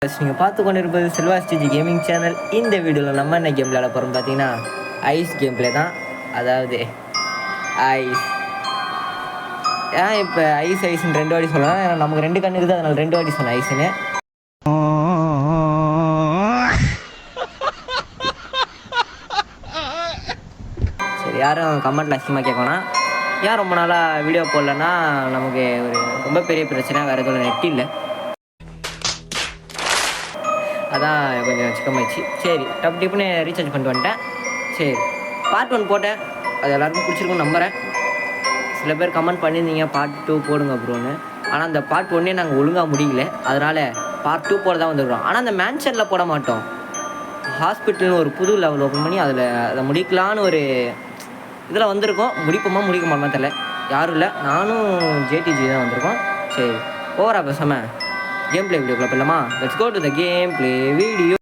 நீங்கள் பார்த்து கொண்டு இருப்பது செல்வா ஸ்டிஜி கேமிங் சேனல். இந்த வீடியோவில் நம்ம என்ன கேம் விளையாட போகிறோம் பார்த்தீங்கன்னா ஐஸ் கேம் பிளே தான். அதாவது ஐஸ் இப்போ ஐஸ்ன்னு 2 வாட்டி சொல்லலாம். ஏன்னா நமக்கு 2 கண்ணு இருக்குது, அதனால் 2 வாட்டி சொன்னேன் ஐஸ்ன்னு. சரி, யாரும் கமெண்ட்டில் அசிங்கமாக கேட்கணும். ஏன் ரொம்ப நாளாக வீடியோ போடலன்னா நமக்கு ஒரு ரொம்ப பெரிய பிரச்சனை, வேறு எதுவும் நெட் இல்லை, அதான் கொஞ்சம் சிக்கமாயிடுச்சு. சரி, டிப்புன்னு ரீசார்ஜ் பண்ணிட்டு வந்துட்டேன். சரி, பார்ட் 1 போட்டேன், அது எல்லாருக்கும் பிடிச்சிருக்குன்னு நம்புகிறேன். சில பேர் கமெண்ட் பண்ணியிருந்தீங்க பார்ட் 2 போடுங்க ப்ரோன்னு. ஆனால் அந்த பார்ட் 1 நாங்கள் ஒழுங்காக முடியல, அதனால் பார்ட் 2 போட தான் வந்துடுறோம். ஆனால் அந்த மேன்ஷனில் போட மாட்டோம். ஹாஸ்பிட்டல்னு ஒரு புது லெவல் ஓப்பன் பண்ணி அதை முடிக்கலான்னு ஒரு இதில் வந்திருக்கோம். முடிக்க மாட்டோம் தெரியல, யாரும் இல்லை, நானும் ஜேடிஜி தான் வந்திருக்கோம். சரி, ஓவரா பேசாமல் கேம் பிளே வீடியோக்குள்ள போயிடலாமா? Let's go to the game play video.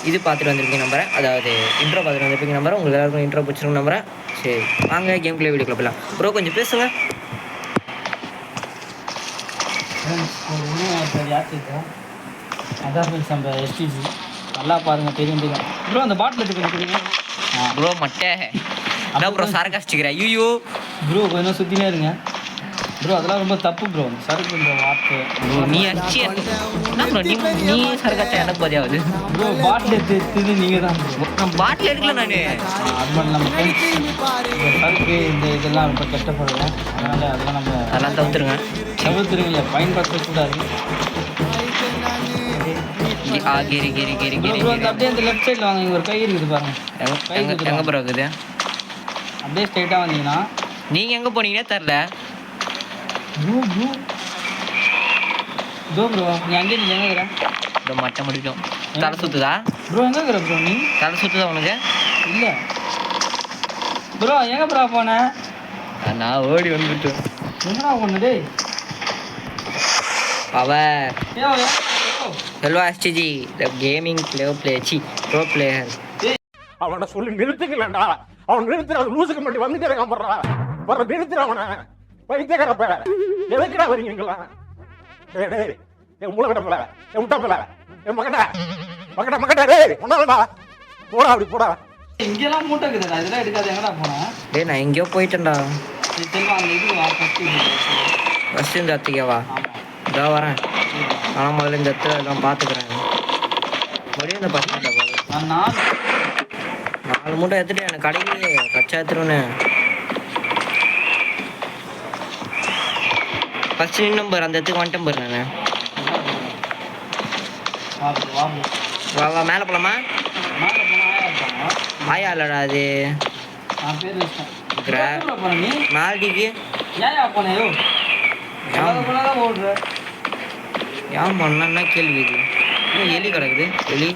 இது பார்த்துட்டு வந்திருக்கீங்க நம்புறேன், அதாவது இன்ட்ரோ பார்த்துட்டு வந்திருப்பீங்க நம்புறேன். உங்களுக்கு எல்லாருக்கும் இன்ட்ரோ பிடிச்சிருக்கும் நம்புறேன். சரி, வாங்க கேம் பிளே வீடியோக்குள்ள போயிடலாம். ப்ரோ கொஞ்சம் பேசுங்க. அதான் ஃப்ரெண்ட்ஸ் நம்ம எஸ்டிஜி நல்லா பாருங்கள், தெரியும். ப்ரோ அந்த பாட்டில் எடுத்து கொடுக்குறீங்க ப்ரோ மட்டை அதான் ப்ரோ சரக்காஸ்டிக்கிறேன். ஐயோ ப்ரோ கொஞ்சம் சுற்றினே இருங்க ப்ரோ, அதெல்லாம் ரொம்ப தப்பு ப்ரோ. சரக்குன்ற வார்த்தை நீ அடிச்சு என்ன ப்ரோ, நீ சரக்காச்சா எனக்கு பதியாவது ப்ரோ. பாட்டில் எடுத்து நீங்கள் தான் ப்ரோ. நான் பாட்டில் எடுக்கல நான். அது மட்டும் நம்ம சரக்கு இந்த இதெல்லாம் ரொம்ப கஷ்டப்படுவோம், அதனால் அதெல்லாம் தவிர்த்துருங்க. இல்லை, பயன்படுத்தக்கூடாது. அப்படியே அந்த லெஃப்ட் சைடில் வாங்க, இங்கே ஒரு கை இருக்குது பாருங்க. எங்கே ப்ரோ இருக்குது? அப்படியே ஸ்ட்ரைட்டாக வந்தீங்கன்னா நீங்கள் எங்கே போனீங்கன்னே தெரில. ப்ரோ நீ அங்கே நீ எங்கே இருக்கிற? ப்ரோ மட்டை முடிக்கும். தலை சுற்றுதா ப்ரோ? எங்கே இருக்கிற ப்ரோ நீ? தலை சுற்றுதா உனக்கு? இல்லை ப்ரோ, எங்கே ப்ரோ போனேன்? நான் ஓடி வந்துட்டு எங்கடா போனே? பவர் செல்வா எஸ்டிஜி த கேமிங் ப்ரோ பிளேயர். அவனை சொல்லி நிறுத்துக்கலடா, அவன் நிறுத்துற லூசுக்கு மட்டும் வந்துட்டே இருக்கான். போடுற நிறுத்துற அவனை பைத்தியக்காரப்ப எதுக்குடா வரீங்களா? என் மூலக்கடப்பல, என் முட்டாப்பல, என் மகடா டேய் ஒன்னாலடா போடா, அப்படி போடா. இங்கெல்லாம் மூட்டை இருக்குதுடா, இதெல்லாம் எடுக்காது. எங்கடா போனேன்? டேய் நான் எங்கேயோ போயிட்டேன்டா. செல்வா அந்த இது வா, ஃபஸ்ட்டு இந்த அத்திக்கவா? இதோ வரேன். ஆனால் முதல்ல இந்த இடத்துல எல்லாம் பார்த்துக்கிறேன். மறுபடியும் இந்த பசங்க நான் 4 மூட்டை எடுத்துட்டு எனக்கு கடைக்கு கச்சா எடுத்துருவேன்னு. ஃபஸ்ட்டு நம்பர் அந்த இடத்துக்கு வந்துட்டேன் பாரு. நான் வா மேலே போகலாமா? ஆயா இல்லைடா அது மால்டிக்கு. ஏன் பண்ணா கேள்வி இது? எலி கிடக்குது. எலி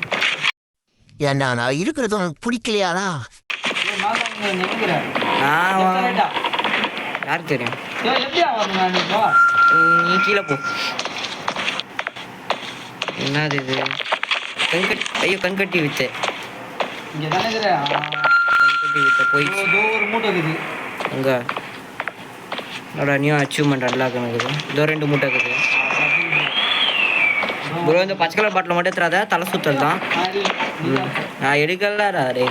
ஏண்டா நான் இருக்கிறது உனக்கு பிடிக்கலையாடா? யாருக்கு தெரியும்? நீ கீழே போ. என்னது இது? ஐயோ கண்கட்டி வித்த போய் ஒரு மூட்டை இருக்குது அங்கே. என்னோட நியூ அச்சீவ்மெண்ட் அன்லாக் இருக்குது. இதோ 2 மூட்டை இருக்குது ப்ரோ. இந்த பச்சை கலர் பாட்டில் மட்டும் எடுத்துறாத, தலை சுத்தல் தான். நான் எடுக்கலடா ரே.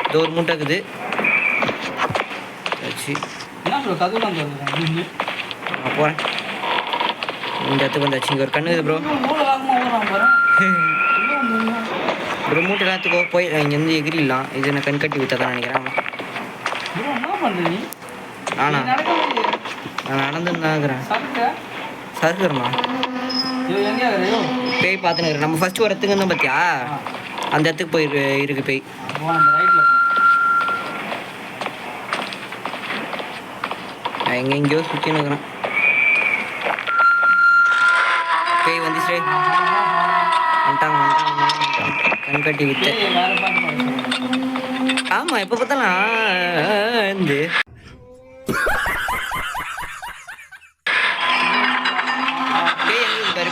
இது ஒரு மூட்டை இருக்குது. நான் போகிறேன். இந்த இடத்துக்கு வந்தாச்சு. இங்கே ஒரு கண்ணு இருக்குது ப்ரோ. ஒரு மூட்டை எல்லாத்துக்கோ போய் இங்கேருந்து எகிரிடலாம். இது நான் கண் கட்டி விற்றதான் நினைக்கிறேன். நானா நான் நடந்துன்னு இருக்கிறேன். சருக்குறேண்ணா பேய் பார்த்துன்னு. நம்ம ஃபஸ்ட்டு ஒரு இடத்துக்கு இருந்தோம் பார்த்தியா, அந்த இடத்துக்கு போய் இருக்கு பேய். நான் எங்கெங்கேயோ சுற்றின்னு இருக்கிறேன். பேய் வந்துச்சு. வந்துட்டாங்க கண்கட்டி வித்த. ஆமாம், எப்போ பார்த்தாலும் இந்த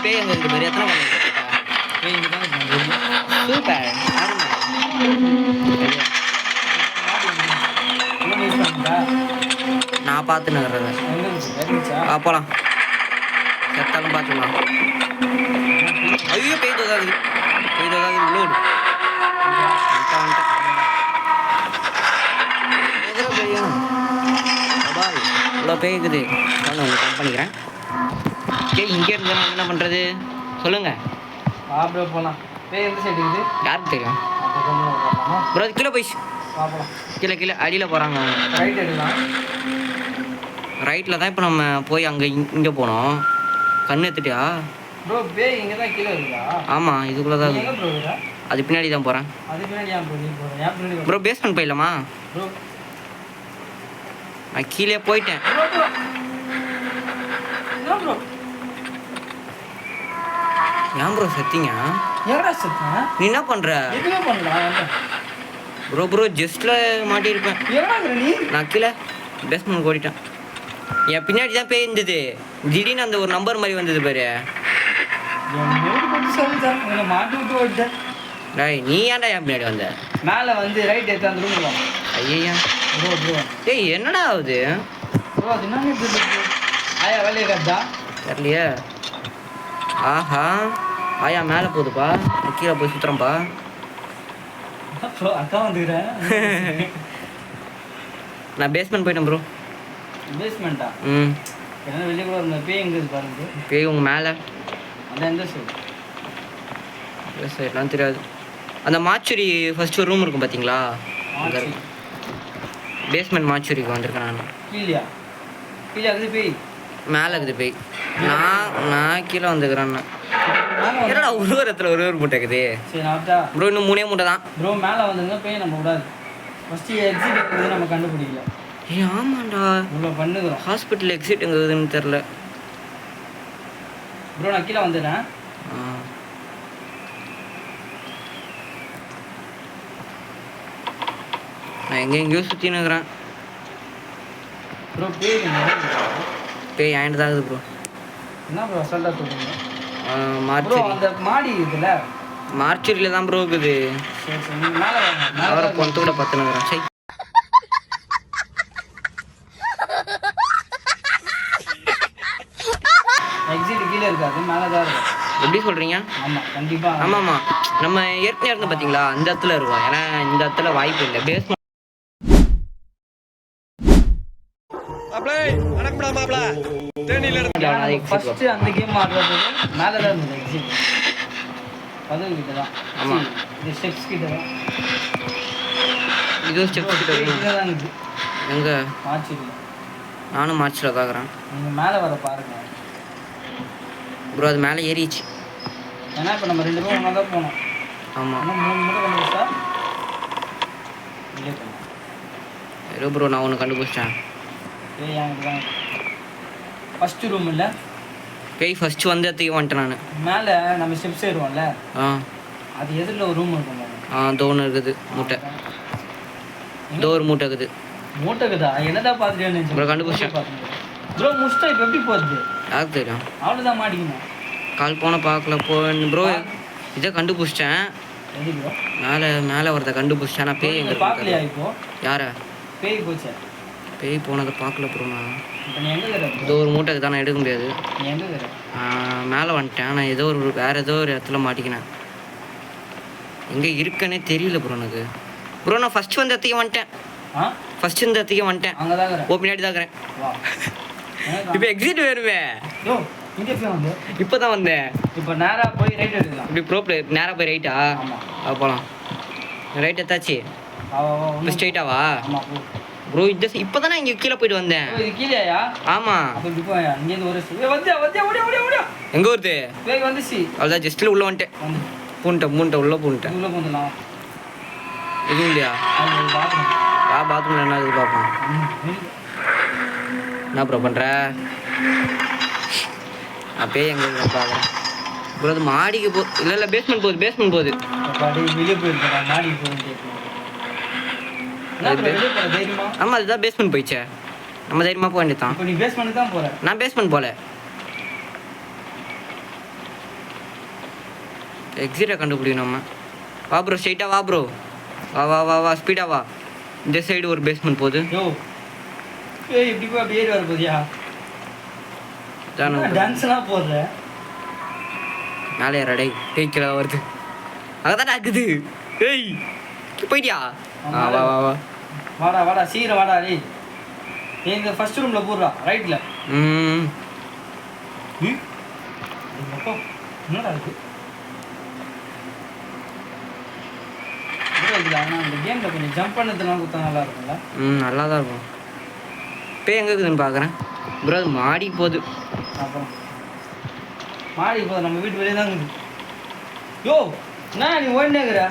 பேய் எங்கே இருக்கு பாரு. எத்தனை இங்கே தான் சூப்பர். நான் பார்த்துன்னு இருக்கிறத போகலாம் செத்தாலும் பார்த்துக்கலாம். ஐயோ பெய்து உதாகுது உள்ளோடு இவ்வளோ பேய்க்குது நான் உங்களுக்கு கம் பண்ணிக்கிறேன். சரி இங்கே இருந்து நம்ம என்ன பண்ணுறது சொல்லுங்கள். ப்ரோ போகலாம். பேய் எந்த சைடு இருக்குது யாருக்கு தெரியும் ப்ரோ? அது கீழே போயிடுச்சு. கீழே அடியில் போகிறாங்க. ரைட் எடுக்கலாம். ரைட்டில் தான் இப்போ நம்ம போய் அங்கே இங்கே போனோம். கண்ணு எடுத்துட்டியா ப்ரோ? பேய் இங்கே தான் கீழே இருக்குதா? ஆமாம் இதுக்குள்ளே தான் எங்கே ப்ரோ இருக்கா? அது பின்னாடி தான் போகிறேன். அது பின்னாடி ஏன் ப்ரோ நீ போகிறேன்? ஏன் பின்னாடி ப்ரோ பேஸ்மெண்ட் போயிடலாமா? ப்ரோ நான் கீழே போயிட்டேன். ப்ரோ ஏன் ப்ரோ செத்திங்க? எங்கடா செத்தேன்? நீ என்ன பண்ணுற? எதுவுமே பண்ணலாம். ப்ரோ ஜஸ்ட்டில் மாட்டியிருப்பேன். எங்கடா நீ? நான் கீழே பேஸ்மெண்ட் ஓடிட்டேன். என் பின்னாடி தான் பேய் இருந்தது. திடீர்னு அந்த ஒரு நம்பர் மாதிரி வந்தது பாரு. மாட்டி விட்டு ஓடிட்டேன். டேய் நீ ஏன்டா என் பின்னாடி வந்த? மேலே வந்து ரைட் எடுத்து அந்த ரூம் போகலாம். ஐயா ப்ரோ ஏய் என்னடா ஆகுது? ப்ரோ அது என்ன ஆயா வேலையை கட்டா தெரியலையே. ஆஹா ஆயா மேலே போகுதுப்பா. நான் கீழே போய் சுற்றுறேன்ப்பா. ப்ரோ அக்கா வந்துக்கிறேன். நான் பேஸ்மெண்ட் போயிட்டேன் ப்ரோ. பேஸ்மெண்ட்டா? ம் என்ன வெளியே கூட இருந்த பேய் எங்கே இருக்கு பாருங்க. பேய் உங்கள் மேலே அதான் எந்த சைடு? சைட்லாம் தெரியாது. அந்த மாச்சுரி ஃபஸ்ட்டு ஒரு ரூம் இருக்கும் பார்த்தீங்களா? அங்கே இருக்கும். பேஸ்மெண்ட் மாச்சுரிக்கு வந்திருக்கேன் நான். கீழே இருக்குது பேய். மேலே இருக்குது பேய். நான் கீழே வந்துக்கிறேன். என்னடா ஒரு இடத்துல ஒரு மூட்டை இருக்குது. சரி நான் ப்ரோ இன்னும் 3 மூட்டை தான் ப்ரோ. மேலே வந்துங்க பேய் நம்ம விடாது. ஃபஸ்ட்டு எக்ஸிட் இருக்குது நம்ம கண்டுபிடிக்கல. ஏய் ஆமாண்டா இவ்வளோ பண்ணுகிறோம். ஹாஸ்பிட்டல் எக்ஸிட் எங்கே இருக்குதுன்னு தெரில ப்ரோ. நான் கீழே வந்துடுறேன். நான் எங்கேயோ சுற்றின்னு இருக்கிறேன் ப்ரோ. பேய் ஆயிட்டு தான் இருக்குது ப்ரோ. என்ன ப்ரோ அசால்ட்டாக சொல்கிறீங்க? ப்ரோ மார்ச்சுரி அந்த மாடி இருக்குல்ல, மார்ச்சுரியில் தான் ப்ரோ இருக்குது. சரி சரி நீங்கள் மேலே வாங்க. அவரை கொண்டு கூட பார்த்துனுக்குறேன். சரி எக்ஸிட் கீழே இருக்காது, மேலே தான் இருக்கும். எப்படி சொல்கிறீங்க? ஆமாம் கண்டிப்பாக. ஆமாம்மா நம்ம ஏற்கனவே இருந்து பார்த்தீங்களா அந்த இடத்துல இருக்கும். ஏன்னா இந்த இடத்துல வாய்ப்பு இல்லை. பேஸ்மெண்ட் ஃபஸ்ட்டு அந்த கேம் ஆடுறது மேலே தான் இருந்தது. எக்ஸிட் கதவு கிட்ட தான். ஆமாம் இந்த ஸ்டெப்ஸ் கிட்ட தான். இது ஸ்டெப்ஸ் கிட்ட கிட்ட தான் இருக்குது. எங்கே? மார்ச்சில். நானும் மார்ச்சில் தாக்குறேன். நீங்கள் மேலே வர பாருங்க ப்ரோ. அது மேலே ஏறிச்சு. ஏன்னா இப்போ நம்ம 2 ரூபா ஒன்றா தான் போனோம். ஆமாம் ஆனால் 3 மட்டும் கொண்டு சார் இல்லையே போனோம். ஏதோ ப்ரோ நான் ஒன்று கண்டுபிடிச்சிட்டேன். ஏய் எனக்கு தான் ஃபஸ்ட்டு ரூம் இல்லை. பேய் ஃபஸ்ட்டு வந்து இடத்துக்கு வந்துட்டேன் நான். மேலே நம்ம ஸ்டெப்ஸ் ஏறுவோம்ல, அது எதிரில் ஒரு ரூம் இருக்கும் பாருங்க. தோணு இருக்குது மூட்டை. ஒரு மூட்டை இருக்குது. மூட்டைக்குதா? என்னதான் பார்த்துட்டேன்னு ப்ரோ கண்டுபிடிச்சேன். ப்ரோ முடிச்சிட்டா இப்போ எப்படி போகுது? யாருக்கு தெரியும்? அவ்வளோதான் மாட்டிக்கணும். கால் போன பார்க்கல ப்ரோ. இதை கண்டுபிடிச்சிட்டேன். எது ப்ரோ? மேலே வரதை கண்டுபிடிச்சிட்டேன். நான் பேய் எங்கே பார்க்கலையா இப்போ? யாரை? பேய் போச்சு. பேய் போனதை பார்க்கல ப்ரோ. நான் இப்போ நீ எங்கே தர? ஏதோ ஒரு மூட்டைக்கு தான் நான் எடுக்க முடியாது. நீ எங்கே தர? மேலே வந்துட்டேன். நான் ஏதோ ஒரு வேறு ஏதோ ஒரு இடத்துல மாட்டிக்கினேன். எங்கே இருக்கேனே தெரியல ப்ரோ எனக்கு. ப்ரோ நான் ஃபஸ்ட்டு வந்து இடத்துக்கு வந்துட்டேன். ஃபஸ்ட்டு இந்த இடத்துக்கு வந்துட்டேன். அங்கே தான் இருக்கிறேன். ஓ பின்னாடி தான் இருக்கிறேன். வா. இப்போ எக்ஸிட் வேணுமே. யோ இங்கே போய் வந்து இப்போ தான் வந்தேன். இப்போ நேராக போய் ரைட் எடுக்கலாம். இப்படி ப்ரோ நேராக போய் ரைட்டா? ஆமாம் போகலாம். ரைட் எடுத்தாச்சு. இப்போ ஸ்ட்ரைட்டாவா? ஆமாம் போ ப்ரோ. இப்போ தானே இங்கே கீழே போயிட்டு வந்தேன். இது கீழேயா? ஆமாம். அப்போ இப்படி போய் அங்கேருந்து ஒரு ஓடியா எங்கே வருது? பேய் வந்துச்சு. அவ்வளோதான் ஜஸ்ட்டில் உள்ளே வந்துட்டேன். வந்து பூண்டை உள்ளே பூண்டேன். உள்ள போந்துடலாம். எதுவும் இல்லையா? பாத்ரூமில் என்ன இது பார்ப்போம். என்ன ப்ரோ பண்ணுற? நான் பேய் எங்கே பார்க்குறேன் ப்ரோ. அது மாடிக்கு இல்லை பேஸ்மெண்ட் போகுது. வெளியே போயிருக்கேன். மாடிக்கு போய் தைரியமா? ஆமாம் அதுதான் பேஸ்மெண்ட் போயிடுச்சே. நம்ம தைரியமாக போக வேண்டியது தான். இப்போ நீ பேஸ்மெண்ட் தான் போகிற. நான் பேஸ்மெண்ட் போகல. எக்ஸிட்டை கண்டுபிடிக்கணும் நம்ம. வா ப்ரோ ஸ்ட்ரைட்டாக வா ப்ரோ. வா வா வா வா ஸ்பீடாக வா. இந்த சைடு ஒரு பேஸ்மெண்ட் போகுது. யோ ஏய் இப்படி போய் அப்படியே ஏறி வர போதியா? டான்ஸ்லாம் போடுற மேலே ஏறடை பேய்க்கல வருது. அங்கதான் இருக்குது. ஏய் போயிட்டியா? வா வா வா வாடா வாடா சீக்கிரம் வாடா. டேய் எங்க ஃபர்ஸ்ட் ரூம்ல போடுறா ரைட்ல. என்னடா இது? ஆனால் இந்த கேமில் கொஞ்சம் ஜம்ப் பண்ணதுலாம் கொடுத்தா நல்லா இருக்கும்ல. நல்லா தான் இருக்கும். பேய் எங்கே இருக்குதுன்னு பார்க்குறேன் ப்ரோ. அது மாடிக்கு போகுது. அப்புறம் மாடிக்கு போகுது, நம்ம வீட்டு வெளியே தான் இருக்குது. யோ என்ன நீ ஓடினேங்கிற?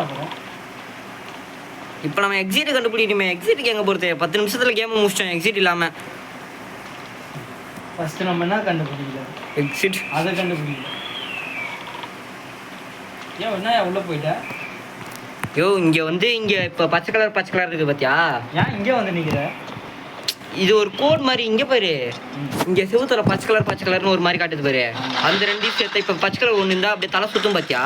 அப்புறம் இப்போ நம்ம எக்ஸிட் கண்டுபிடிக்கணுமே. எக்ஸிட்டுக்கு எங்கே போகிறது? 10 நிமிஷத்தில் கேமை முடிச்சிட்டோம் எக்ஸிட் இல்லாமல். ஃபஸ்ட்டு நம்ம என்ன கண்டுபிடிக்கல? எக்ஸிட் அதை கண்டுபிடிக்கல. ஏன் என்ன உள்ளே போயிட்டேன்? யோ இங்கே வந்து இங்கே இப்போ பச்சை கலர் இருக்குது பார்த்தியா? ஏன் இங்கே வந்து நிற்கிற? இது ஒரு கோட் மாதிரி. இங்கே பாரு, இங்கே செவுத்துல பச்சை கலர்னு ஒரு மாதிரி காட்டுது பாரு. அந்த 2 சேர்த்து இப்போ பச்சை கலர் ஒன்று இருந்தால் அப்படியே தலை சுற்றும் பார்த்தியா?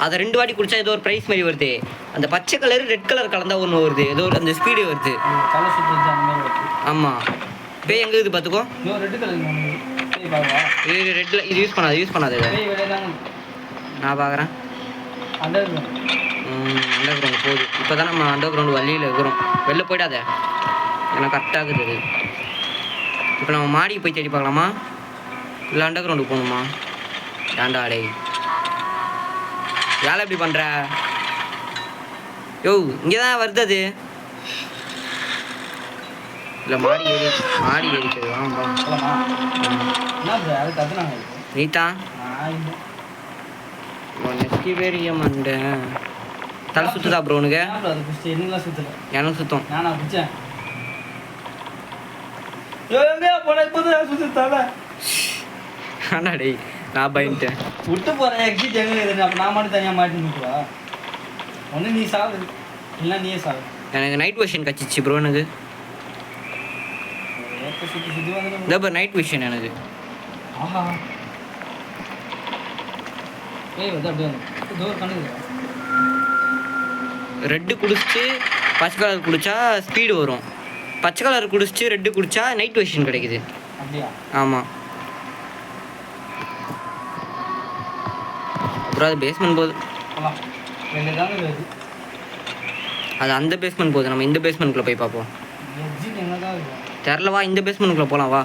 அதை 2 வாட்டி குடிச்சா ஏதோ ஒரு ப்ரைஸ் மாதிரி வருது. அந்த பச்சை கலர் ரெட் கலர் கலந்தா ஒன்று வருது, ஏதோ ஒரு அந்த ஸ்பீடு வருது. தலை சுற்றுச்சு அந்த மாதிரி வருது. ஆமாம். பேய் எங்கே இருக்குது பார்த்துக்கோ. ரெட் கலர் இது ரெட்டில் இது யூஸ் பண்ணாது. நான் பார்க்குறேன். அண்டர் கிரவுண்ட் போகுது. இப்போ தான் நம்ம அண்டர் கிரவுண்ட் வழியில் இருக்கிறோம். வெளில போயிடாத, எனக்கு கரெக்டாகுது அது. இப்போ நம்ம மாடிக்கு போய் தேடி பார்க்கலாமா இல்லை அண்டர் கிரவுண்டுக்கு போகணுமா? ஏன்டா அடே வேலை எப்படி பண்ணுற? யோ இங்கே தான் வருது அது. இல்லை மாடி ஏறிக்குது. நீதான் நெஸ்கி பெரிய மண்டை. தலை சுற்றுதா ப்ரோ உனக்கு? எனக்கு சுத்தம். ஆனா டேய் நான் பயந்துட்டேன். விட்டு போகிறேன் எக்ஸிட் எங்கே இருக்குது? அப்போ நான் மட்டும் தனியாக மாட்டி நிற்குவா? ஒன்று நீ சாவு இல்லை நீயே சாவு. எனக்கு நைட் விஷன் கச்சிச்சு ப்ரோ. எனக்கு சுற்றி நைட் விஷன் எனக்கு. ஆஹா ஏய் வந்து அப்படியே டோர் கண்ணுது. ரெட்டு குடிச்சிட்டு பச்சை கலர் குடித்தா ஸ்பீடு வரும். பச்சை கலர் குடிச்சிட்டு ரெட்டு குடித்தா நைட் விஷன் கிடைக்குது. அப்படியா? ஆமாம். அப்புறம் அது பேஸ்மெண்ட் போகுது. அது அந்த பேஸ்மெண்ட் போகுது. நம்ம இந்த பேஸ்மெண்ட்குள்ளே போய் பார்ப்போம். தெரிலவா, இந்த பேஸ்மெண்ட்குள்ளே போகலாம் வா.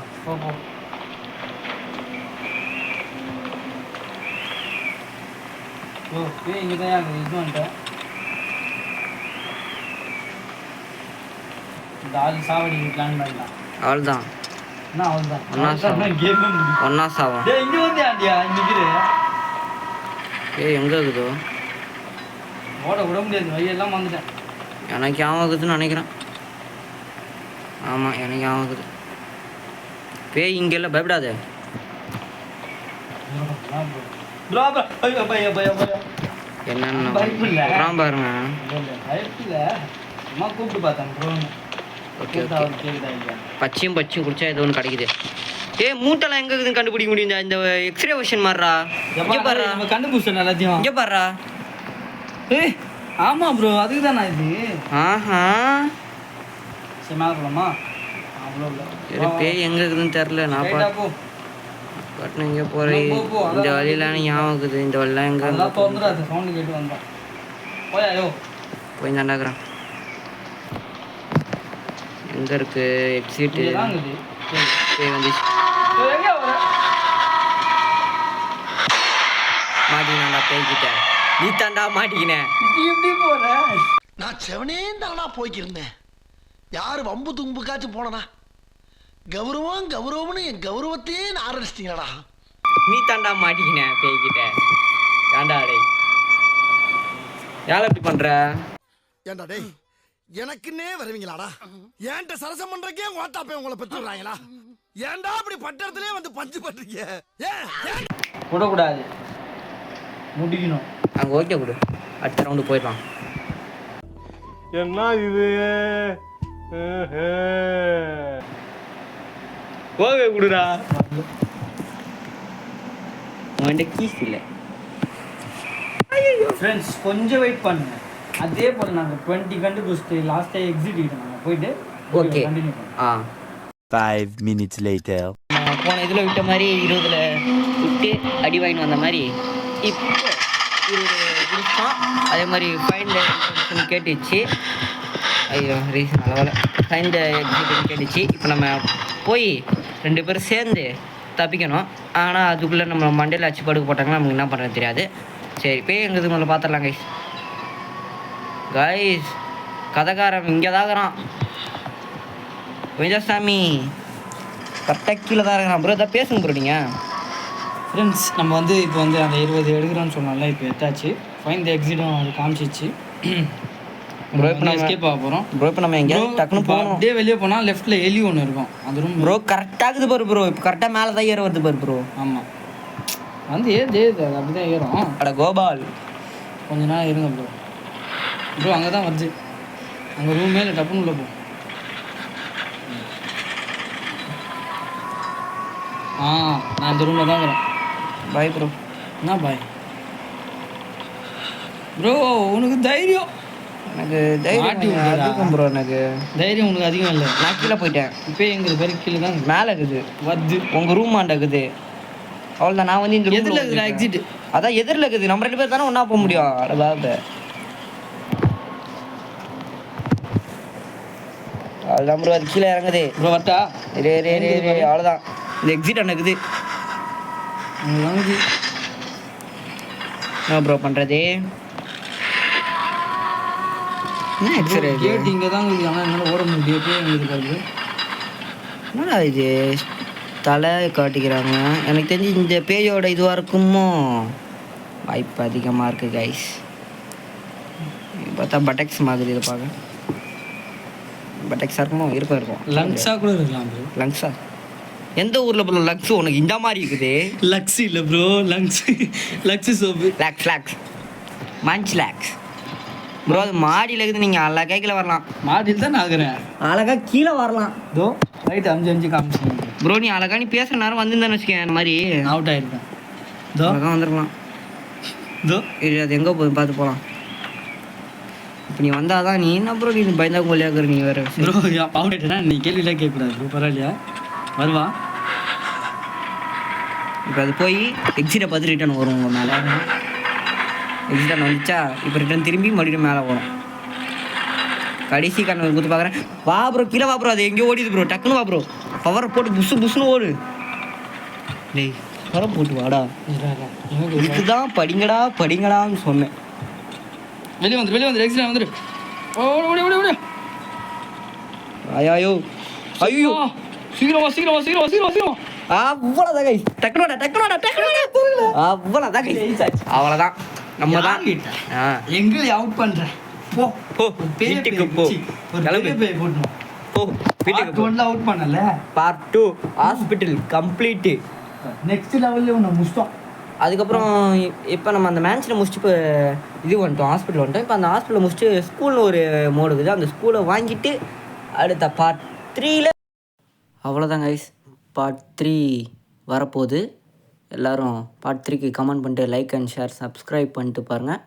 இங்கே தான் இது வந்துட்டேன். இந்த ஆள் சாவடி பிளான் பண்ணலாம். அவ்வளோதான். என்ன அவ்வளோதான்? ஒன்றா சாவம். இங்கே வந்து ஆண்டியா நிற்கிற? எங்கே இருக்குதோ ஓட விட முடியாது. வழியெல்லாம் வந்துட்டேன். எனக்கு ஞாபகம் இருக்குதுன்னு நினைக்கிறேன். ஆமாம் எனக்கு ஞாபகம் இருக்குது. பேய் இங்கே இல்லை, பயப்படாத. என்னென்ன பாருங்க. ஓகே பச்சையும் குடிச்சா ஏதோ ஒன்று கிடைக்குது. மூட்டெல்லாம் எங்கே இருக்குதுன்னு கண்டுபிடிக்க முடியும். இந்த எக்ஸ்ரே வெர்ஷன் மாறுறா. இங்கே பாரு கண்டுபிடிச்சேன் எல்லாத்தையும். இங்கே பாருறா. ஆமாம் ப்ரோ, அதுக்கு தான் இது. ஆஹா சரி மேலே போகலாமா? அவ்வளோ இல்லை. பேய் எங்கே இருக்குதுன்னு தெரில. நான் பட்னு இங்கே போகிறேன். இந்த வழியெலாம் ஞாபகம் இருக்குது. இந்த வழியெலாம் எங்கே சவுண்டு கேட்டு வந்தோம். போயாயோ போய் தாண்டாக்குறேன். எங்கே இருக்கு எக்ஸிட்டு? பேய் வந்துச்சு. மாட்டிக்கினா பேய்கிட்ட. நீ தாண்டா மாட்டிக்கினேன். எப்படி போற? நான் செவனே தானா போய்க்கிருந்தேன். யாரு வம்பு தும்புக்காச்சும் போனனா? கௌரவம்னு என் கௌரவத்தையே ஆரம்பிச்சிட்டீங்களா? நீ தாண்டா மாட்டிக்கினேன் பேய்கிட்ட. ஏண்டா டே யாரை எப்படி பண்ற? ஏண்டா டேய் எனக்குன்னே வருவீங்களாடா? ஏன்ட்ட சரசம் பண்றக்கே ஓட்டாப்பே உங்களை பெற்றுறாங்களா? ஏன்டா அப்படி பட்டறதுலயே வந்து பஞ்சு பண்றீங்க? விடக்கூடாது, முடிக்கணும். அங்கே ஓகே கொடு, அடுத்த ரவுண்டு போயிடலாம். என்ன இது? ஓகே கொடுடா. உன்கிட்ட கீஸ் இல்லை. ஃப்ரெண்ட்ஸ் கொஞ்சம் வெயிட் பண்ணுங்க. அதே போல் நாங்கள் 20 கண்டுபிடிச்சிட்டு லாஸ்ட்டாக எக்ஸிட் ஆகிட்டோம். நாங்கள் போயிட்டு ஓகே கண்டினியூ பண்ணுவோம். 5 minutes later. போன இதில் விட்ட மாதிரி 20ல் விட்டு அடி வாங்கிட்டு வந்த மாதிரி இப்போ 20 பிடிச்சோம். அதே மாதிரி ஃபைன் கேட்டுச்சு. ஐயோ ரீசன் அளவில் ஃபைன் எக்ஸிட்னு கேட்டுச்சு. இப்போ நம்ம போய் 2 பேரும் சேர்ந்து தப்பிக்கணும். ஆனால் அதுக்குள்ளே நம்ம மண்டையில் அச்சு படுக்க போட்டாங்கன்னா நமக்கு என்ன பண்ணுறது தெரியாது. சரி போய் எங்கள் முதல்ல பார்த்துடலாம் கைஸ். கைஸ் கதைக்காரன் இங்கே தாக்குறான். விஜயசாமி கரெக்டாக கீழே தான் இருக்கிறான் ப்ரோ. எதாவது பேசுங்க ப்ரோ நீங்கள். ஃப்ரெண்ட்ஸ் நம்ம வந்து இப்போ வந்து அந்த 20 எடுக்கிறோன்னு சொன்னால இப்போ எத்தாச்சு. ஃபைன் த எக்ஸிட்டும் அது காமிச்சிச்சு. ப்ரோ இப்போ நம்ம எஸ்கேப் ஆக போகிறோம். ப்ரோ இப்போ நம்ம எங்கேயாவது டக்குன்னு போகணும். அப்படியே வெளியே போனால் லெஃப்ட்டில் எலி ஒன்று இருக்கும். அது ரூம் ப்ரோ கரெக்டாகுது பாரு ப்ரோ. இப்போ கரெக்டாக மேலே தான் ஏற வருது பாரு ப்ரோ. ஆமாம் வந்து ஏது அது அப்படி தான் ஏறும். அட கோபால் கொஞ்ச நாள் இருங்க ப்ரோ. ப்ரோ அங்கே தான் வருது. அங்கே ரூம் மேலே டப்புன்னு உள்ள போ. நான் இந்த ரூமில் தான் வரேன். Bye bro. என்ன பாய் ப்ரோ? உனக்கு தைரியம் எனக்கு மாட்டி தைரியம் விட்டுடா. அதிகம் ப்ரோ. எனக்கு தைரியம் உனக்கு அதிகம் இல்லை. நான் கீழே போயிட்டேன். இப்போ எங்களுக்கு பேர் கீழே தான் மேலே இருக்குது வருது. உங்கள் ரூம் ஆண்ட இருக்குது. அவ்வளோதான். நான் வந்து இந்த எதில் இருக்குதுடா எக்ஸிட்? அதான் எதிரில் இருக்குது. நம்ம 2 பேர் தானே ஒன்றா போக முடியும். அவ்வளோதான் அவ்வளோதான் ப்ரோ. அது கீழே இறங்குது ப்ரோ வரட்டா? அவ்வளோதான். இந்த எக்ஸிட் இருக்குது. வாங்கி என்ன ப்ரோ பண்ணுறது? என்ன எக்ஸிட் இது? கேட் இங்கே தான் இருக்குது. ஆனால் என்னால் ஓட முடியாது. எங்களுக்கு பாருங்க. என்னடா இது தலை காட்டிக்கிறாங்க. எனக்கு தெரிஞ்சு இந்த பேயோட இதுவாக இருக்குமோ வாய்ப்பு அதிகமாக இருக்குது கைஸ். பார்த்தா பட்டெக்ஸ் மாதிரி இதை பார்க்க. பட்டெக்ஸாக இருக்குமோ? இருக்கும் லங்ஸாக கூட இருக்கலாம் ப்ரோ. லங்ஸா? எந்த ஊரில் ப்ரோ லக்ஸ் உனக்கு இந்த மாதிரி இருக்குது? லக்ஸ் இல்லை ப்ரோ. Lux soap. லாக்ஸ் மஞ்ச் லாக்ஸ் ப்ரோ. அது மாடியில் இருக்குது. நீங்கள் அழகாக கீழே வரலாம். மாடியில் தான் நான் ஆகுறேன். அழகாக கீழே வரலாம். தோ ரைட் அஞ்சு காமிச்சிங்க ப்ரோ. நீ அழகா நீ பேசுகிற நேரம் வந்திருந்தேன்னு வச்சுக்கேன். அந்த மாதிரி அவுட் ஆகிருக்கேன். தோ அழகாக வந்துருக்கலாம். தோ இது அது எங்கே போகுது பார்த்து போகலாம். இப்போ நீ வந்தால் தான். நீ என்ன ப்ரோ நீ பயந்தா கொள்ளையாக்குற நீ வேறு. ப்ரோ அவுட் ஆகிட்டேன்னா நீ கேள்வியெல்லாம் கேட்கக்கூடாது ப்ரோ. பரவாயில்லையா? வருவா. இப்போ அது போய் எக்ஸிட்டை பார்த்து ரிட்டர்ன் வரும். உங்கள் மேலே எக்ஸிட்டன் வந்துச்சா இப்போ ரிட்டர்ன் திரும்பி மறுபடியும் மேலே வரும். கடைசி கண்ணை குத்து பார்க்குறேன். வா ப்ரோ கீழே வா ப்ரோ. அது எங்கேயோ ஓடிது ப்ரோ. டக்குன்னு வா ப்ரோ. பவரை போட்டு புஷ்னு ஓடு. டேய் பவரை போட்டு வாடா. இதுதான் படிங்கடான்னு சொன்னேன். வெளியே வந்துரு எக்ஸிட் வந்துரு. ஓடி. ஐயோ ஐயோ சீக்கிரம். அவ்வளோதான் கைஸ். டக்குனோட அவ்வளோதான் கைஸ். அவ்வளோதான். நம்ம தான் எங்களை அவுட் பண்ணுறேன். போ போ வீட்டுக்கு போ. கிளம்பி போய் போட்டோம். போ வீட்டுக்கு போ. அவுட் பண்ணல. Part 2 hospital complete. நெக்ஸ்ட் லெவலில் ஒன்று முடிச்சிட்டோம். அதுக்கப்புறம் இப்போ நம்ம அந்த மேட்ச்சில் முடிச்சுட்டு இப்போ இது வந்துட்டோம். ஹாஸ்பிட்டல் வந்துட்டோம். இப்போ அந்த ஹாஸ்பிட்டலில் முடிச்சுட்டு ஸ்கூல்னு ஒரு மோடு இருக்குது. அந்த ஸ்கூலை வாங்கிட்டு அடுத்த பார்ட் 3ல் அவ்வளோதான் கைஸ். பார்ட் 3 வரப்போகுது. எல்லோரும் பார்ட் 3க்கு கமெண்ட் பண்ணிட்டு லைக் அண்ட் ஷேர் சப்ஸ்கிரைப் பண்ணிட்டு பாருங்கள்.